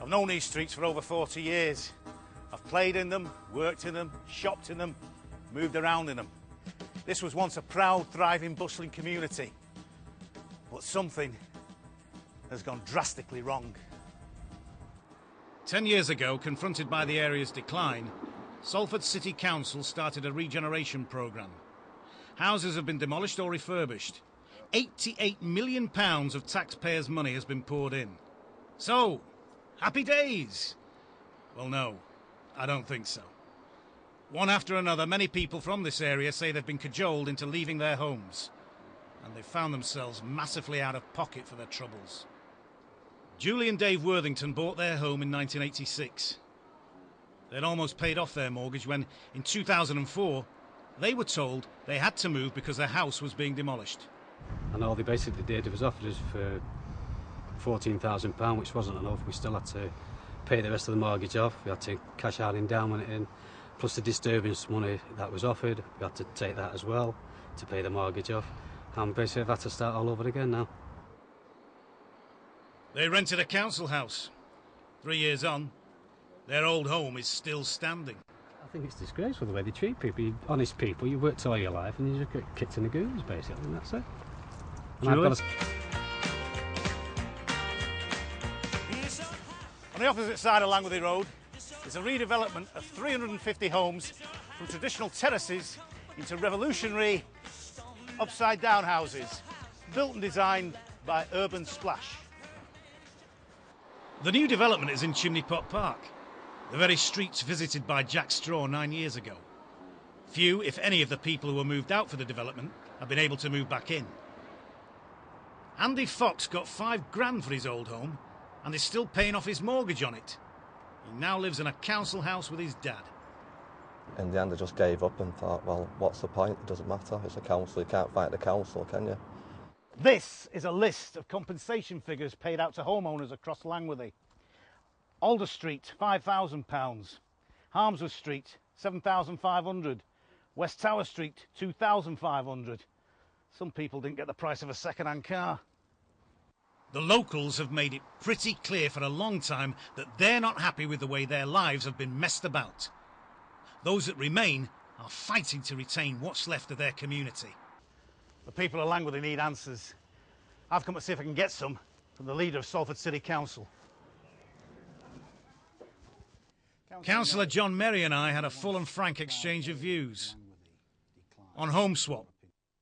I've known these streets for over 40 years. I've played in them, worked in them, shopped in them, moved around in them. This was once a proud, thriving, bustling community. But something has gone drastically wrong. 10 years ago, confronted by the area's decline, Salford City Council started a regeneration programme. Houses have been demolished or refurbished. £88 million of taxpayers' money has been poured in. So, happy days? Well, no, I don't think so. One after another, many people from this area say they've been cajoled into leaving their homes, and they've found themselves massively out of pocket for their troubles. Julie and Dave Worthington bought their home in 1986. They'd almost paid off their mortgage when, in 2004, they were told they had to move because their house was being demolished. And all they basically did was offered us for £14,000, which wasn't enough. We still had to pay the rest of the mortgage off. We had to cash our endowment in, plus the disturbance money that was offered. We had to take that as well to pay the mortgage off. And basically I've had to start all over again now. They rented a council house. 3 years on, their old home is still standing. I think it's disgraceful the way they treat people. You're honest people, you've worked all your life and you just get kicked in the goons, basically, and that's it. And On the opposite side of Langworthy Road is a redevelopment of 350 homes from traditional terraces into revolutionary upside-down houses, built and designed by Urban Splash. The new development is in Chimney Pot Park, the very streets visited by Jack Straw 9 years ago. Few, if any, of the people who were moved out for the development have been able to move back in. Andy Fox got £5 for his old home and is still paying off his mortgage on it. He now lives in a council house with his dad. In the end, I just gave up and thought, well, what's the point? It doesn't matter. It's a council. You can't fight the council, can you? This is a list of compensation figures paid out to homeowners across Langworthy. Alder Street, £5,000. Harmsworth Street, £7,500. West Tower Street, £2,500. Some people didn't get the price of a second-hand car. The locals have made it pretty clear for a long time that they're not happy with the way their lives have been messed about. Those that remain are fighting to retain what's left of their community. The people of Langworthy need answers. I've come to see if I can get some from the leader of Salford City Council. Councillor John Merry and I had a full and frank exchange of views on home swap.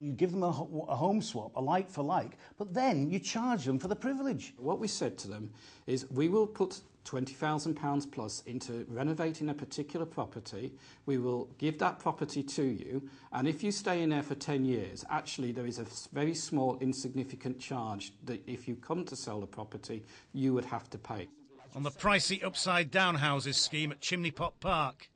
You give them a home swap, a like for like, but then you charge them for the privilege. What we said to them is we will put £20,000 plus into renovating a particular property. We will give that property to you, and if you stay in there for 10 years, actually there is a very small insignificant charge that if you come to sell the property, you would have to pay. On the pricey upside-down houses scheme at Chimney Pot Park.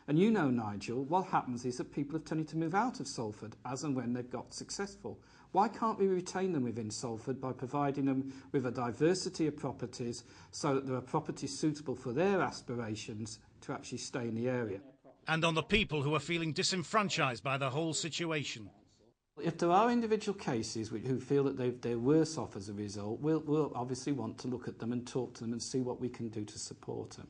And you know, Nigel, what happens is that people have tended to move out of Salford as and when they've got successful. Why can't we retain them within Salford by providing them with a diversity of properties so that there are properties suitable for their aspirations to actually stay in the area? And on the people who are feeling disenfranchised by the whole situation. If there are individual cases who feel that they're worse off as a result, we'll obviously want to look at them and talk to them and see what we can do to support them.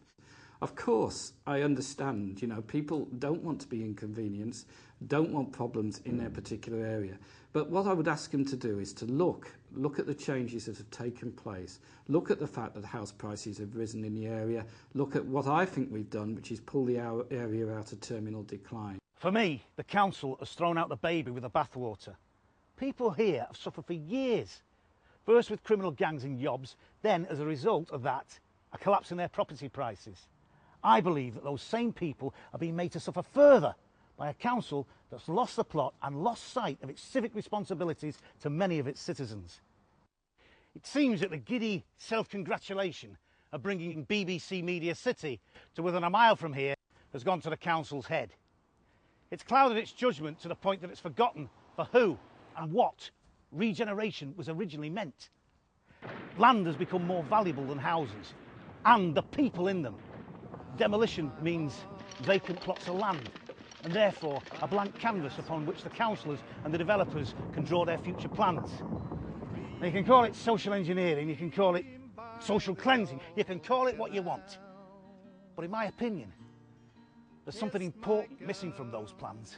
Of course, I understand, you know, people don't want to be inconvenienced, don't want problems in their particular area. But what I would ask them to do is to look at the changes that have taken place, look at the fact that house prices have risen in the area, look at what I think we've done, which is pull the area out of terminal decline. For me, the council has thrown out the baby with the bathwater. People here have suffered for years, first with criminal gangs and yobs, then as a result of that, a collapse in their property prices. I believe that those same people are being made to suffer further by a council that's lost the plot and lost sight of its civic responsibilities to many of its citizens. It seems that the giddy self-congratulation of bringing BBC Media City to within a mile from here has gone to the council's head. It's clouded its judgment to the point that it's forgotten for who and what regeneration was originally meant. Land has become more valuable than houses and the people in them. Demolition means vacant plots of land and therefore a blank canvas upon which the councillors and the developers can draw their future plans. Now, you can call it social engineering, you can call it social cleansing, you can call it what you want. But in my opinion, there's something important missing from those plans.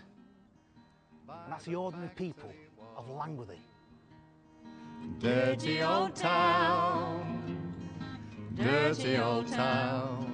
And that's the ordinary people of Langworthy. Dirty old town, dirty old town.